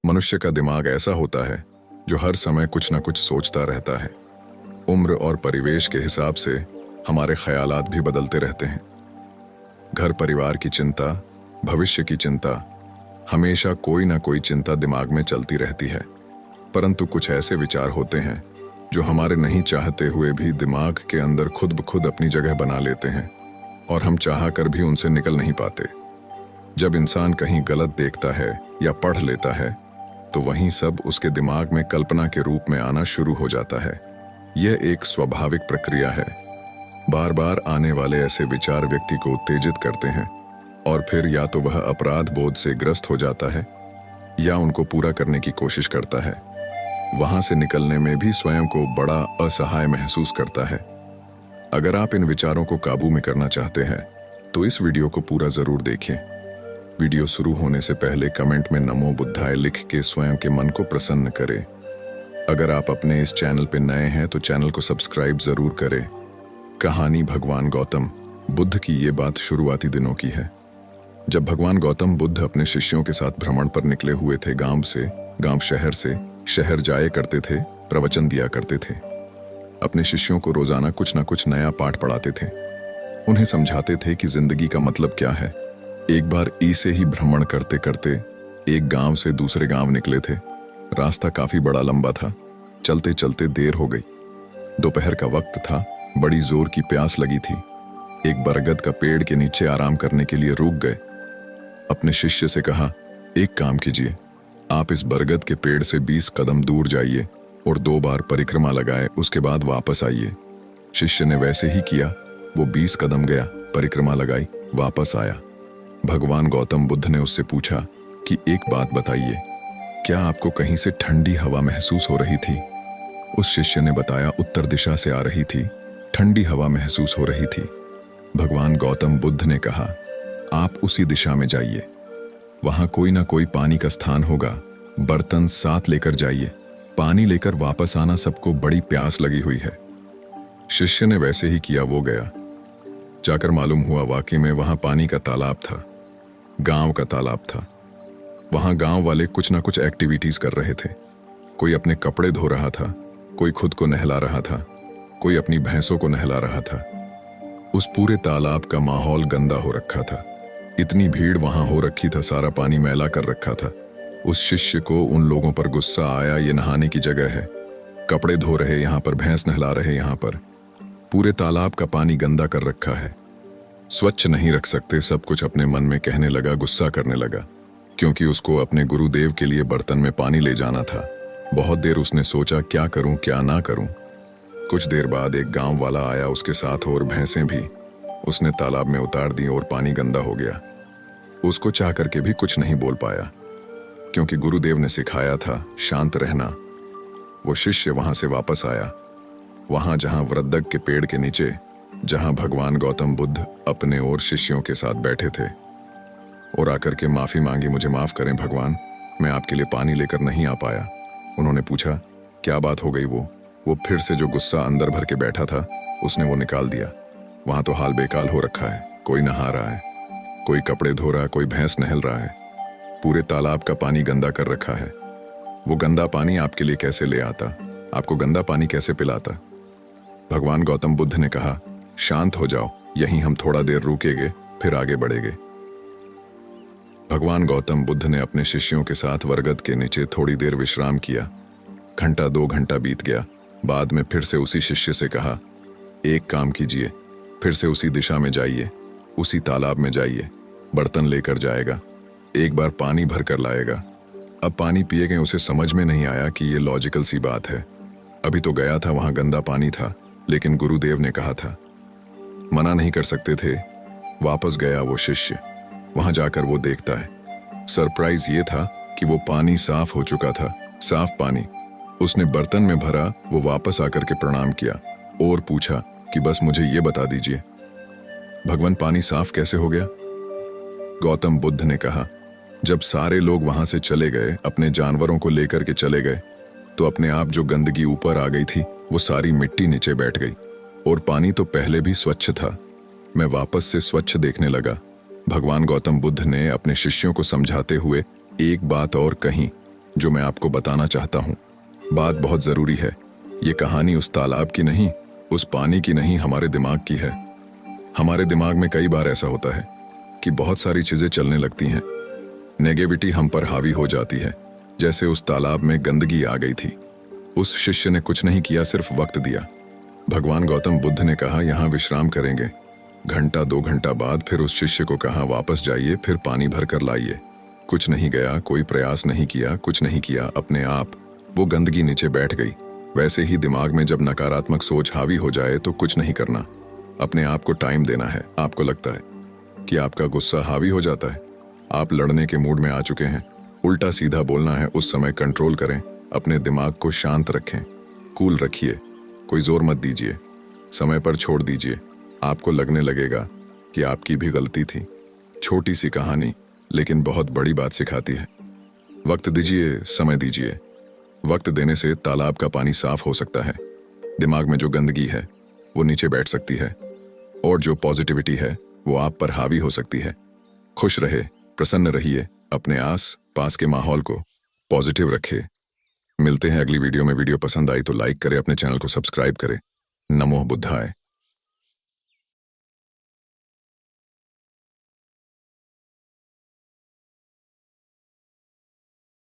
मनुष्य का दिमाग ऐसा होता है जो हर समय कुछ न कुछ सोचता रहता है। उम्र और परिवेश के हिसाब से हमारे ख्यालात भी बदलते रहते हैं। घर परिवार की चिंता, भविष्य की चिंता, हमेशा कोई ना कोई चिंता दिमाग में चलती रहती है। परंतु कुछ ऐसे विचार होते हैं जो हमारे नहीं चाहते हुए भी दिमाग के अंदर खुद ब खुद अपनी जगह बना लेते हैं और हम चाह कर भी उनसे निकल नहीं पाते। जब इंसान कहीं गलत देखता है या पढ़ लेता है तो वहीं सब उसके दिमाग में कल्पना के रूप में आना शुरू हो जाता है। यह एक स्वाभाविक प्रक्रिया है। बार बार आने वाले ऐसे विचार व्यक्ति को उत्तेजित करते हैं और फिर या तो वह अपराध बोध से ग्रस्त हो जाता है या उनको पूरा करने की कोशिश करता है। वहां से निकलने में भी स्वयं को बड़ा असहाय महसूस करता है। अगर आप इन विचारों को काबू में करना चाहते हैं तो इस वीडियो को पूरा जरूर देखें। वीडियो शुरू होने से पहले कमेंट में नमो बुद्धाय लिख के स्वयं के मन को प्रसन्न करें। अगर आप अपने इस चैनल पर नए हैं तो चैनल को सब्सक्राइब जरूर करें। कहानी भगवान गौतम बुद्ध की ये बात शुरुआती दिनों की है, जब भगवान गौतम बुद्ध अपने शिष्यों के साथ भ्रमण पर निकले हुए थे। गांव से शहर जाया करते थे, प्रवचन दिया करते थे। अपने शिष्यों को रोजाना कुछ ना कुछ नया पाठ पढ़ाते थे। उन्हें समझाते थे कि जिंदगी का मतलब क्या है। एक बार से ही भ्रमण करते करते एक गांव से दूसरे गांव निकले थे। रास्ता काफी बड़ा लंबा था। चलते चलते देर हो गई। दोपहर का वक्त था। बड़ी जोर की प्यास लगी थी। एक बरगद का पेड़ के नीचे आराम करने के लिए रुक गए। अपने शिष्य से कहा, एक काम कीजिए, आप इस बरगद के पेड़ से 20 कदम दूर जाइए और 2 बार परिक्रमा लगाए, उसके बाद वापस आइए। शिष्य ने वैसे ही किया। वो 20 कदम गया, परिक्रमा लगाई, वापस आया। भगवान गौतम बुद्ध ने उससे पूछा कि एक बात बताइए, क्या आपको कहीं से ठंडी हवा महसूस हो रही थी? उस शिष्य ने बताया, उत्तर दिशा से आ रही थी, ठंडी हवा महसूस हो रही थी। भगवान गौतम बुद्ध ने कहा, आप उसी दिशा में जाइए, वहां कोई ना कोई पानी का स्थान होगा, बर्तन साथ लेकर जाइए, पानी लेकर वापस आना, सबको बड़ी प्यास लगी हुई है। शिष्य ने वैसे ही किया। वो गया। जाकर मालूम हुआ वाकई में वहां पानी का तालाब था, गांव का तालाब था। वहां गांव वाले कुछ ना कुछ एक्टिविटीज कर रहे थे। कोई अपने कपड़े धो रहा था, कोई खुद को नहला रहा था, कोई अपनी भैंसों को नहला रहा था। उस पूरे तालाब का माहौल गंदा हो रखा था। इतनी भीड़ वहां हो रखी था, सारा पानी मैला कर रखा था। उस शिष्य को उन लोगों पर गुस्सा आया। ये नहाने की जगह है, कपड़े धो रहे यहाँ पर, भैंस नहला रहे यहाँ पर, पूरे तालाब का पानी गंदा कर रखा है, स्वच्छ नहीं रख सकते। सब कुछ अपने मन में कहने लगा, गुस्सा करने लगा, क्योंकि उसको अपने गुरुदेव के लिए बर्तन में पानी ले जाना था। बहुत देर उसने सोचा, क्या करूं क्या ना करूं। कुछ देर बाद एक गांव वाला आया, उसके साथ और भैंसें भी। उसने तालाब में उतार दी और पानी गंदा हो गया। उसको चाह करके भी कुछ नहीं बोल पाया, क्योंकि गुरुदेव ने सिखाया था शांत रहना। वो शिष्य वहां से वापस आया, वहां जहां वृद्धक के पेड़ के नीचे, जहां भगवान गौतम बुद्ध अपने और शिष्यों के साथ बैठे थे, और आकर के माफी मांगी, मुझे माफ करें भगवान, मैं आपके लिए पानी लेकर नहीं आ पाया। उन्होंने पूछा, क्या बात हो गई? वो फिर से जो गुस्सा अंदर भर के बैठा था उसने वो निकाल दिया। वहां तो हाल बेकाल हो रखा है, कोई नहा रहा है, कोई कपड़े धो रहा है, कोई भैंस नहल रहा है, पूरे तालाब का पानी गंदा कर रखा है। वो गंदा पानी आपके लिए कैसे ले आता? आपको गंदा पानी कैसे पिलाता? भगवान गौतम बुद्ध ने कहा, शांत हो जाओ, यहीं हम थोड़ा देर रुकेंगे, फिर आगे बढ़ेंगे। भगवान गौतम बुद्ध ने अपने शिष्यों के साथ बरगद के नीचे थोड़ी देर विश्राम किया। घंटा 2 घंटा बीत गया। बाद में फिर से उसी शिष्य से कहा, एक काम कीजिए, फिर से उसी दिशा में जाइए, उसी तालाब में जाइए, बर्तन लेकर जाएगा, एक बार पानी भर कर लाएगा। अब पानी पिए गए, उसे समझ में नहीं आया कि ये लॉजिकल सी बात है। अभी तो गया था, वहां गंदा पानी था, लेकिन गुरुदेव ने कहा था, मना नहीं कर सकते थे। वापस गया वो शिष्य। वहां जाकर वो देखता है, सरप्राइज ये था कि वो पानी साफ हो चुका था, साफ पानी। उसने बर्तन में भरा, वो वापस आकर के प्रणाम किया और पूछा कि बस मुझे ये बता दीजिए, भगवान पानी साफ कैसे हो गया? गौतम बुद्ध ने कहा, जब सारे लोग वहां से चले गए, अपने जानवरों को लेकर के चले गए, तो अपने आप जो गंदगी ऊपर आ गई थी वो सारी मिट्टी नीचे बैठ गई और पानी तो पहले भी स्वच्छ था। मैं वापस से स्वच्छ देखने लगा। भगवान गौतम बुद्ध ने अपने शिष्यों को समझाते हुए एक बात और कही, जो मैं आपको बताना चाहता हूँ। बात बहुत ज़रूरी है। ये कहानी उस तालाब की नहीं, उस पानी की नहीं, हमारे दिमाग की है। हमारे दिमाग में कई बार ऐसा होता है कि बहुत सारी चीज़ें चलने लगती हैं। नेगेटिविटी हम पर हावी हो जाती है। जैसे उस तालाब में गंदगी आ गई थी। उस शिष्य ने कुछ नहीं किया, सिर्फ वक्त दिया। भगवान गौतम बुद्ध ने कहा यहाँ विश्राम करेंगे। घंटा 2 घंटा बाद फिर उस शिष्य को कहा वापस जाइए, फिर पानी भर कर लाइए। कुछ नहीं गया, कोई प्रयास नहीं किया, कुछ नहीं किया, अपने आप वो गंदगी नीचे बैठ गई। वैसे ही दिमाग में जब नकारात्मक सोच हावी हो जाए तो कुछ नहीं करना, अपने आप को टाइम देना है। आपको लगता है कि आपका गुस्सा हावी हो जाता है, आप लड़ने के मूड में आ चुके हैं, उल्टा सीधा बोलना है, उस समय कंट्रोल करें। अपने दिमाग को शांत रखें, कूल रखिए, कोई जोर मत दीजिए, समय पर छोड़ दीजिए। आपको लगने लगेगा कि आपकी भी गलती थी। छोटी सी कहानी लेकिन बहुत बड़ी बात सिखाती है। वक्त दीजिए, समय दीजिए। वक्त देने से तालाब का पानी साफ हो सकता है। दिमाग में जो गंदगी है वो नीचे बैठ सकती है, और जो पॉजिटिविटी है वो आप पर हावी हो सकती है। खुश रहे, प्रसन्न रहिए, अपने आस पास के माहौल को पॉजिटिव रखें। मिलते हैं अगली वीडियो में। वीडियो पसंद आई तो लाइक करें, अपने चैनल को सब्सक्राइब करें। नमो बुद्धाय।